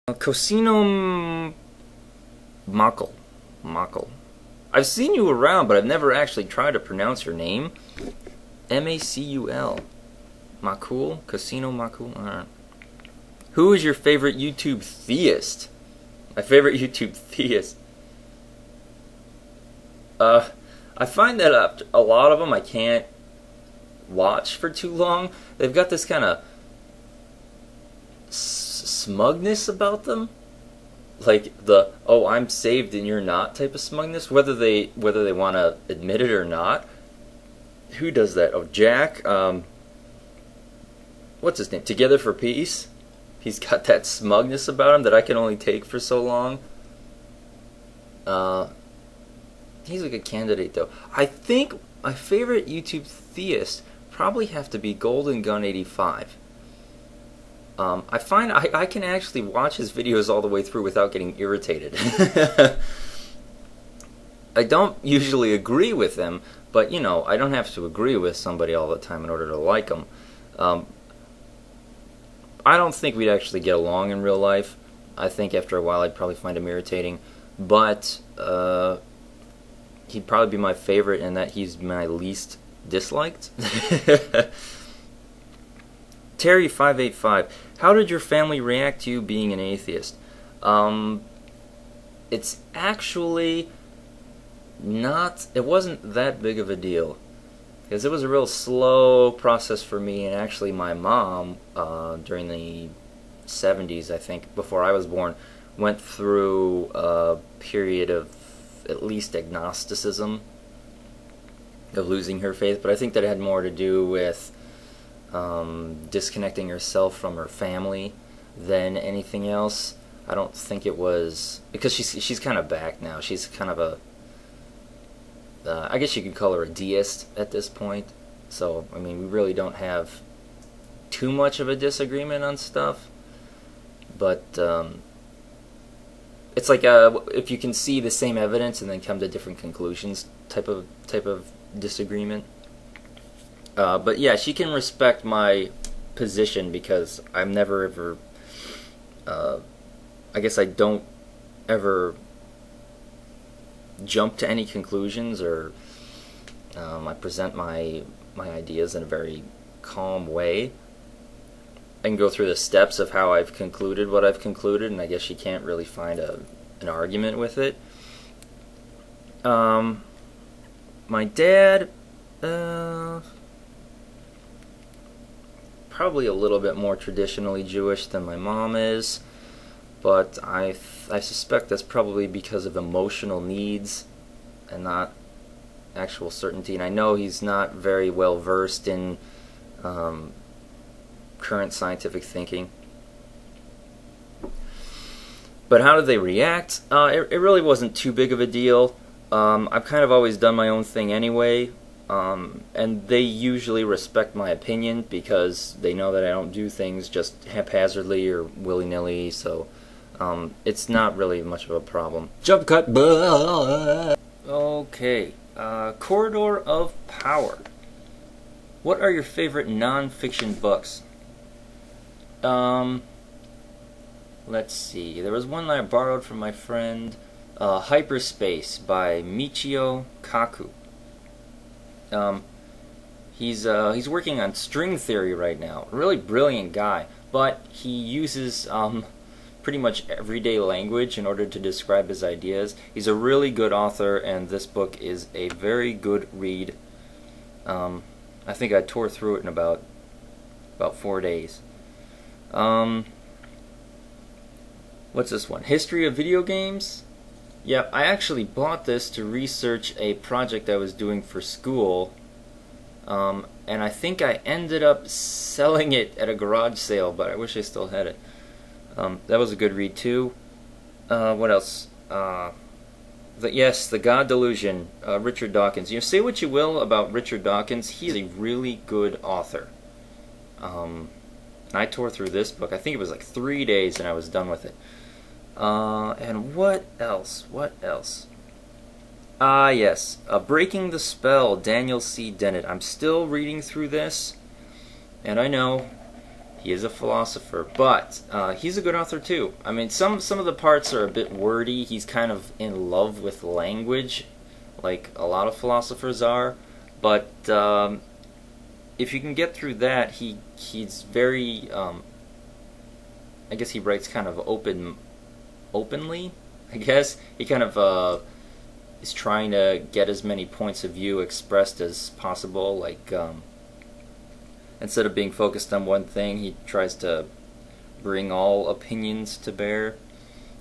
Cosino Macul. Macul. I've seen you around, but I've never actually tried to pronounce your name. M-A-C-U-L. Macul? Cosino Macul? Alright. Who is your favorite YouTube theist? My favorite YouTube theist? I find that a lot of them I can't watch for too long. They've got this kind of smugness about them, like the "oh, I'm saved and you're not" type of smugness, whether they want to admit it or not. Who does that? Oh, Jack. What's his name? Together for Peace. He's got that smugness about him that I can only take for so long. He's a good candidate, though. I think my favorite YouTube theist probably have to be Golden Gun 85. I find I can actually watch his videos all the way through without getting irritated. I don't usually agree with him, but you know, I don't have to agree with somebody all the time in order to like them. I don't think we'd actually get along in real life. I think after a while I'd probably find him irritating, but he'd probably be my favorite in that he's my least disliked. Terry585, how did your family react to you being an atheist? It's actually not, it wasn't that big of a deal, because it was a real slow process for me, and actually my mom, during the 70s, I think, before I was born, went through a period of at least agnosticism, of losing her faith, but I think that it had more to do with disconnecting herself from her family than anything else. I don't think it was, because she's kind of back now. She's kind of a I guess you could call her a deist at this point. So I mean, we really don't have too much of a disagreement on stuff, but it's like if you can see the same evidence and then come to different conclusions type of disagreement. But yeah, she can respect my position because I'm never ever, I guess I don't ever jump to any conclusions, or I present my ideas in a very calm way. I can go through the steps of how I've concluded what I've concluded, and I guess she can't really find an argument with it. My dad, probably a little bit more traditionally Jewish than my mom is, but I suspect that's probably because of emotional needs and not actual certainty. And I know he's not very well versed in current scientific thinking. But how did they react? It really wasn't too big of a deal. I've kind of always done my own thing anyway. And they usually respect my opinion because they know that I don't do things just haphazardly or willy-nilly, so it's not really much of a problem. Jump cut. Okay, Corridor of Power. What are your favorite non-fiction books? Let's see. There was one that I borrowed from my friend, Hyperspace by Michio Kaku. He's working on string theory right now. A really brilliant guy, but he uses pretty much everyday language in order to describe his ideas. He's a really good author, and this book is a very good read. I think I tore through it in about 4 days. What's this one? History of Video Games? Yeah, I actually bought this to research a project I was doing for school, and I think I ended up selling it at a garage sale, but I wish I still had it. That was a good read too. What else? Yes, The God Delusion, Richard Dawkins. You know, say what you will about Richard Dawkins, he's a really good author. I tore through this book. I think it was like 3 days and I was done with it. And what else? What else? Yes, Breaking the Spell, Daniel C. Dennett. I'm still reading through this, and I know He is a philosopher, but he's a good author too. I mean, some of the parts are a bit wordy. He's kind of in love with language, like a lot of philosophers are. But if you can get through that, he's very. I guess he writes kind of openly. I guess he kind of is trying to get as many points of view expressed as possible. Like instead of being focused on one thing, he tries to bring all opinions to bear,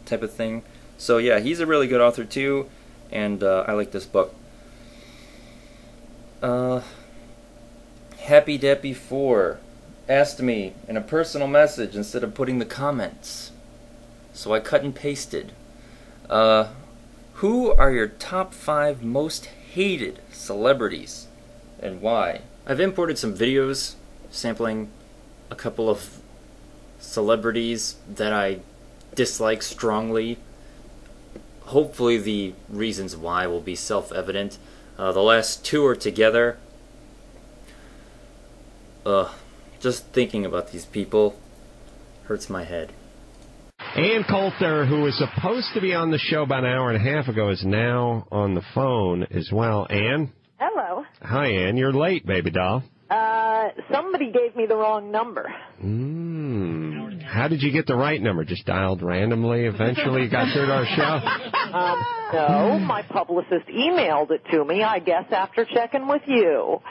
type of thing. So yeah, he's a really good author too, and I like this book. Happy Deppy 4 asked me in a personal message instead of putting the comments, so I cut and pasted. Who are your top 5 most hated celebrities, and why? I've imported some videos sampling a couple of celebrities that I dislike strongly. Hopefully the reasons why will be self-evident. The last 2 are together. Just thinking about these people hurts my head. Ann Coulter, who was supposed to be on the show about an hour and a half ago, is now on the phone as well. Ann? Hello. Hi, Ann. You're late, baby doll. Somebody gave me the wrong number. How did you get the right number? Just dialed randomly, eventually got through to our show? No, my publicist emailed it to me, I guess, after checking with you.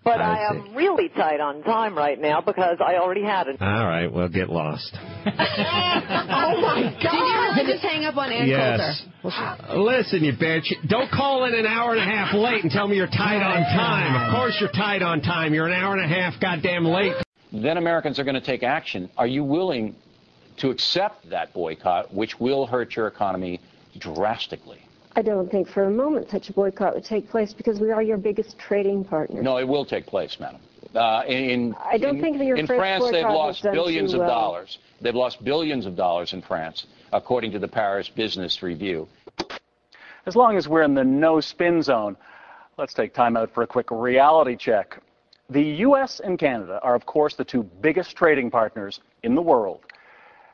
But I am really tight on time right now because I already had it. All right, well, get lost. Oh, my God. Did you just hang up on Ann Coulter? Listen, you bitch. Don't call in an hour and a half late and tell me you're tight on time. Of course you're tight on time. You're an hour and a half goddamn late. Then Americans are going to take action. Are you willing to accept that boycott, which will hurt your economy drastically? I don't think for a moment such a boycott would take place because we are your biggest trading partner. No, it will take place, madam. I don't think that your in first France, they've boycott lost has done billions too of well. dollars. They've lost billions of dollars in France, according to the Paris Business Review. As long as we're in the no-spin zone, let's take time out for a quick reality check. The U.S. and Canada are, of course, the 2 biggest trading partners in the world.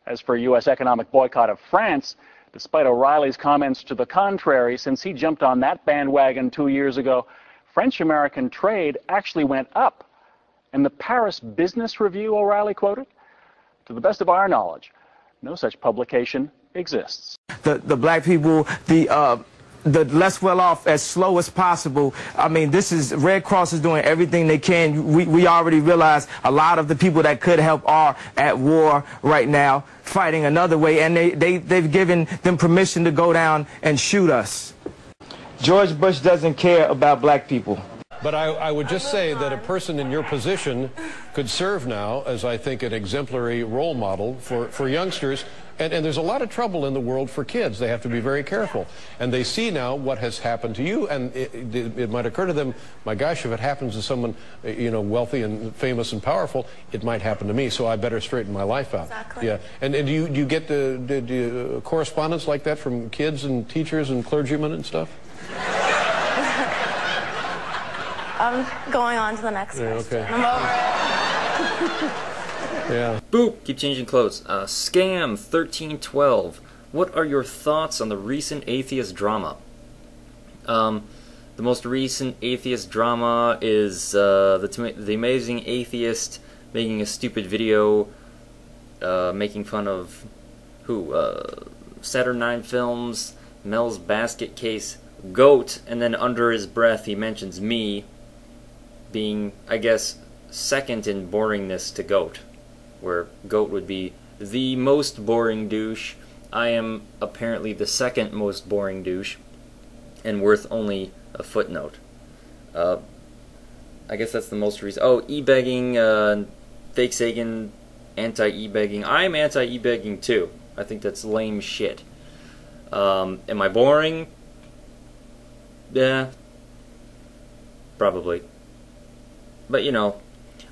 As for U.S. economic boycott of France, despite O'Reilly's comments to the contrary, since he jumped on that bandwagon 2 years ago, French-American trade actually went up. And the Paris Business Review O'Reilly quoted, to the best of our knowledge, no such publication exists. The black people, the less well off as slow as possible. I mean, this is Red Cross is doing everything they can. We already realize a lot of the people that could help are at war right now, fighting another way, and they've given them permission to go down and shoot us. George Bush doesn't care about black people. But I would just say that a person in your position could serve now as, I think, an exemplary role model for youngsters. And there's a lot of trouble in the world for kids. They have to be very careful. And they see now what has happened to you, and it might occur to them, my gosh, if it happens to someone, you know, wealthy and famous and powerful, it might happen to me, so I better straighten my life out. Exactly. Yeah. And do you get the correspondence like that from kids and teachers and clergymen and stuff? I'm going on to the next question. Okay. I'm over it. Yeah. Boop! Keep changing clothes. Scam 1312. What are your thoughts on the recent atheist drama? The most recent atheist drama is the Amazing Atheist making a stupid video making fun of who? Saturn 9 Films, Mel's Basket Case, GOAT, and then under his breath he mentions me being, I guess, second in boringness to GOAT, where GOAT would be the most boring douche. I am apparently the second most boring douche, and worth only a footnote. I guess that's the most reason. Oh, e-begging, Fake Sagan, anti-e-begging. I'm anti-e-begging too. I think that's lame shit. Am I boring? Yeah, probably. But you know,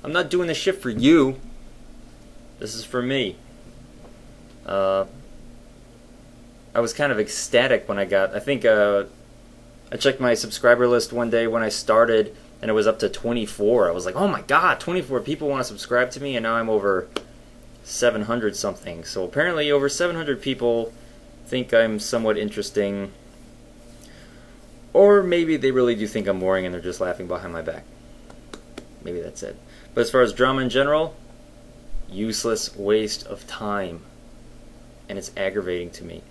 I'm not doing this shit for you. This is for me. I was kind of ecstatic when I got, I think, I checked my subscriber list one day when I started, and it was up to 24. I was like, oh my god, 24 people want to subscribe to me, and now I'm over 700 something. So apparently over 700 people think I'm somewhat interesting, or maybe they really do think I'm boring and they're just laughing behind my back. Maybe that's it. But as far as drama in general, useless waste of time, and it's aggravating to me.